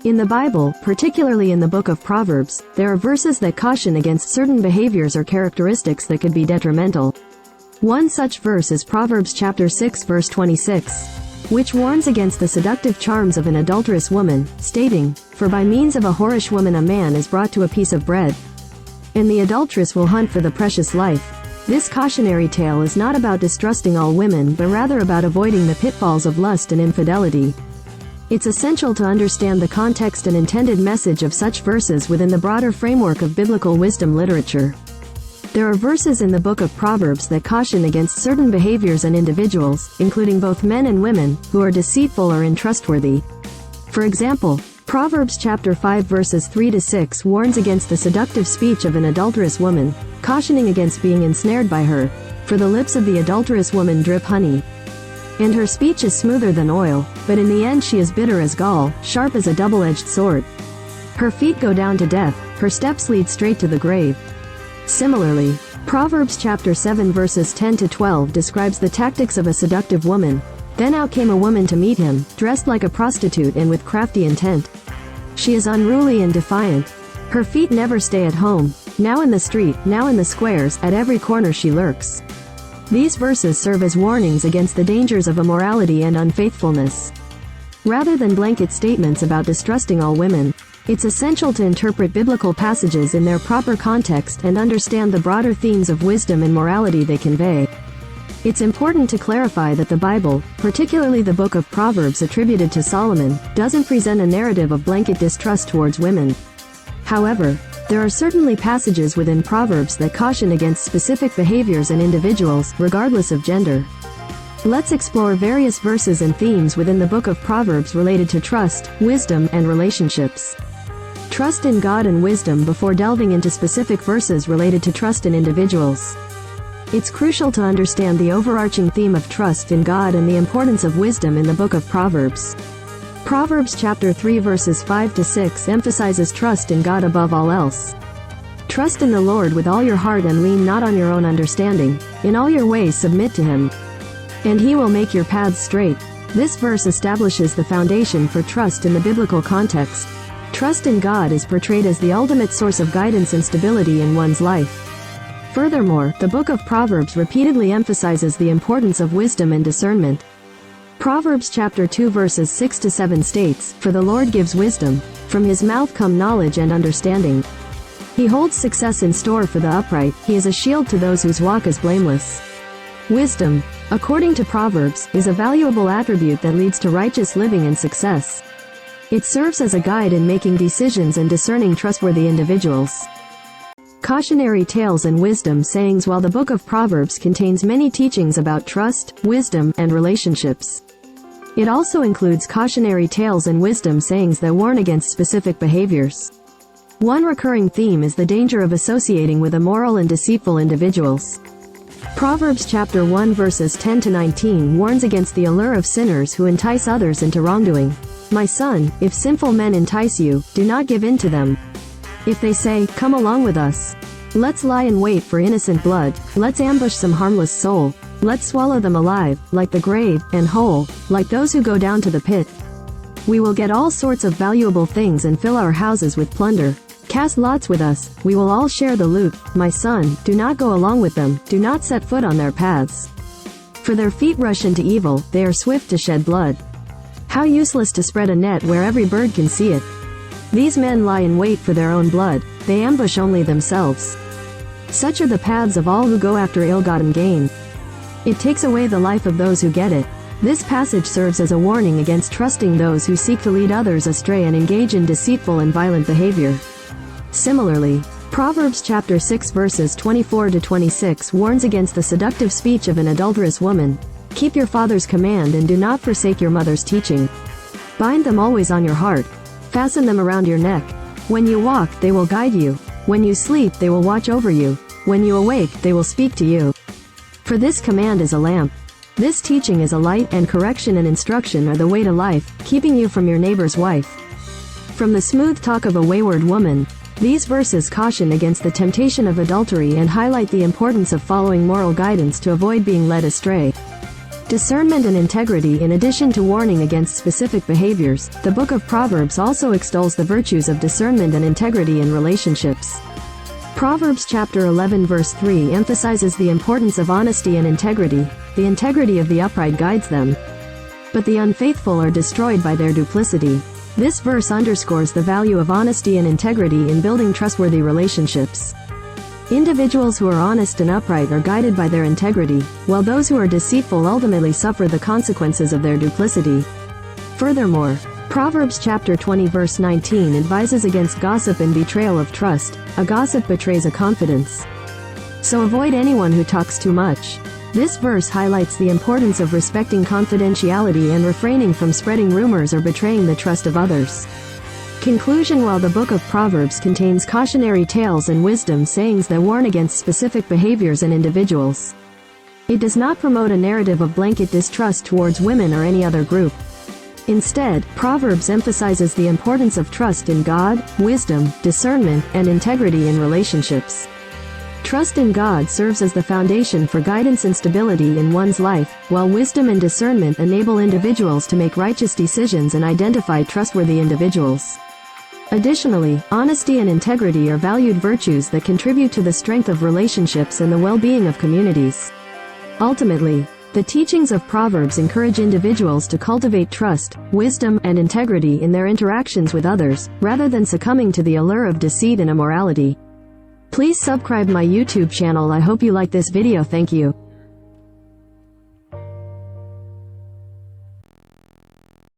In the Bible, particularly in the book of Proverbs, there are verses that caution against certain behaviors or characteristics that could be detrimental. One such verse is Proverbs chapter 6 verse 26, which warns against the seductive charms of an adulterous woman, stating, "For by means of a whorish woman a man is brought to a piece of bread, and the adulteress will hunt for the precious life." This cautionary tale is not about distrusting all women but rather about avoiding the pitfalls of lust and infidelity. It's essential to understand the context and intended message of such verses within the broader framework of biblical wisdom literature. There are verses in the book of Proverbs that caution against certain behaviors and individuals, including both men and women, who are deceitful or untrustworthy. For example, Proverbs chapter 5 verses 3 to 6 warns against the seductive speech of an adulterous woman, cautioning against being ensnared by her, "For the lips of the adulterous woman drip honey, and her speech is smoother than oil, but in the end she is bitter as gall, sharp as a double-edged sword. Her feet go down to death, her steps lead straight to the grave." Similarly, Proverbs chapter 7 verses 10 to 12 describes the tactics of a seductive woman. "Then out came a woman to meet him, dressed like a prostitute and with crafty intent. She is unruly and defiant. Her feet never stay at home. Now in the street, now in the squares, at every corner she lurks." These verses serve as warnings against the dangers of immorality and unfaithfulness. Rather than blanket statements about distrusting all women, it's essential to interpret biblical passages in their proper context and understand the broader themes of wisdom and morality they convey. It's important to clarify that the Bible, particularly the book of Proverbs attributed to Solomon, doesn't present a narrative of blanket distrust towards women. However, there are certainly passages within Proverbs that caution against specific behaviors and individuals, regardless of gender. Let's explore various verses and themes within the book of Proverbs related to trust, wisdom, and relationships. Trust in God and wisdom before delving into specific verses related to trust in individuals. It's crucial to understand the overarching theme of trust in God and the importance of wisdom in the book of Proverbs. Proverbs chapter 3 verses 5 to 6 emphasizes trust in God above all else. "Trust in the Lord with all your heart and lean not on your own understanding. In all your ways submit to him, and he will make your paths straight." This verse establishes the foundation for trust in the biblical context. Trust in God is portrayed as the ultimate source of guidance and stability in one's life. Furthermore, the book of Proverbs repeatedly emphasizes the importance of wisdom and discernment. Proverbs chapter 2 verses 6 to 7 states, "For the Lord gives wisdom. From his mouth come knowledge and understanding. He holds success in store for the upright. He is a shield to those whose walk is blameless." Wisdom, according to Proverbs, is a valuable attribute that leads to righteous living and success. It serves as a guide in making decisions and discerning trustworthy individuals. Cautionary tales and wisdom sayings. While the book of Proverbs contains many teachings about trust, wisdom, and relationships, it also includes cautionary tales and wisdom sayings that warn against specific behaviors. One recurring theme is the danger of associating with immoral and deceitful individuals. Proverbs chapter 1 verses 10 to 19 warns against the allure of sinners who entice others into wrongdoing. "My son, if sinful men entice you, do not give in to them. If they say, 'Come along with us. Let's lie in wait for innocent blood. Let's ambush some harmless soul. Let's swallow them alive, like the grave, and whole, like those who go down to the pit. We will get all sorts of valuable things and fill our houses with plunder. Cast lots with us, we will all share the loot. My son, do not go along with them, do not set foot on their paths. For their feet rush into evil, they are swift to shed blood. How useless to spread a net where every bird can see it. These men lie in wait for their own blood, they ambush only themselves. Such are the paths of all who go after ill-gotten gain. It takes away the life of those who get it." This passage serves as a warning against trusting those who seek to lead others astray and engage in deceitful and violent behavior. Similarly, Proverbs chapter 6 verses 24 to 26 warns against the seductive speech of an adulterous woman. "Keep your father's command and do not forsake your mother's teaching. Bind them always on your heart. Fasten them around your neck. When you walk, they will guide you. When you sleep, they will watch over you. When you awake, they will speak to you. For this command is a lamp. This teaching is a light, and correction and instruction are the way to life, keeping you from your neighbor's wife." From the smooth talk of a wayward woman, these verses caution against the temptation of adultery and highlight the importance of following moral guidance to avoid being led astray. discernment and integrity. In addition to warning against specific behaviors, the book of Proverbs also extols the virtues of discernment and integrity in relationships. Proverbs chapter 11 verse 3 emphasizes the importance of honesty and integrity. The integrity of the upright guides them, but the unfaithful are destroyed by their duplicity. This verse underscores the value of honesty and integrity in building trustworthy relationships. Individuals who are honest and upright are guided by their integrity, while those who are deceitful ultimately suffer the consequences of their duplicity. Furthermore, Proverbs chapter 20 verse 19 advises against gossip and betrayal of trust. A gossip betrays a confidence, so avoid anyone who talks too much. This verse highlights the importance of respecting confidentiality and refraining from spreading rumors or betraying the trust of others. Conclusion: while the book of Proverbs contains cautionary tales and wisdom sayings that warn against specific behaviors and individuals, it does not promote a narrative of blanket distrust towards women or any other group. Instead, Proverbs emphasizes the importance of trust in God, wisdom, discernment, and integrity in relationships. Trust in God serves as the foundation for guidance and stability in one's life, while wisdom and discernment enable individuals to make righteous decisions and identify trustworthy individuals. Additionally, honesty and integrity are valued virtues that contribute to the strength of relationships and the well-being of communities. Ultimately, the teachings of Proverbs encourage individuals to cultivate trust, wisdom, and integrity in their interactions with others, rather than succumbing to the allure of deceit and immorality. Please subscribe my YouTube channel. I hope you like this video. Thank you.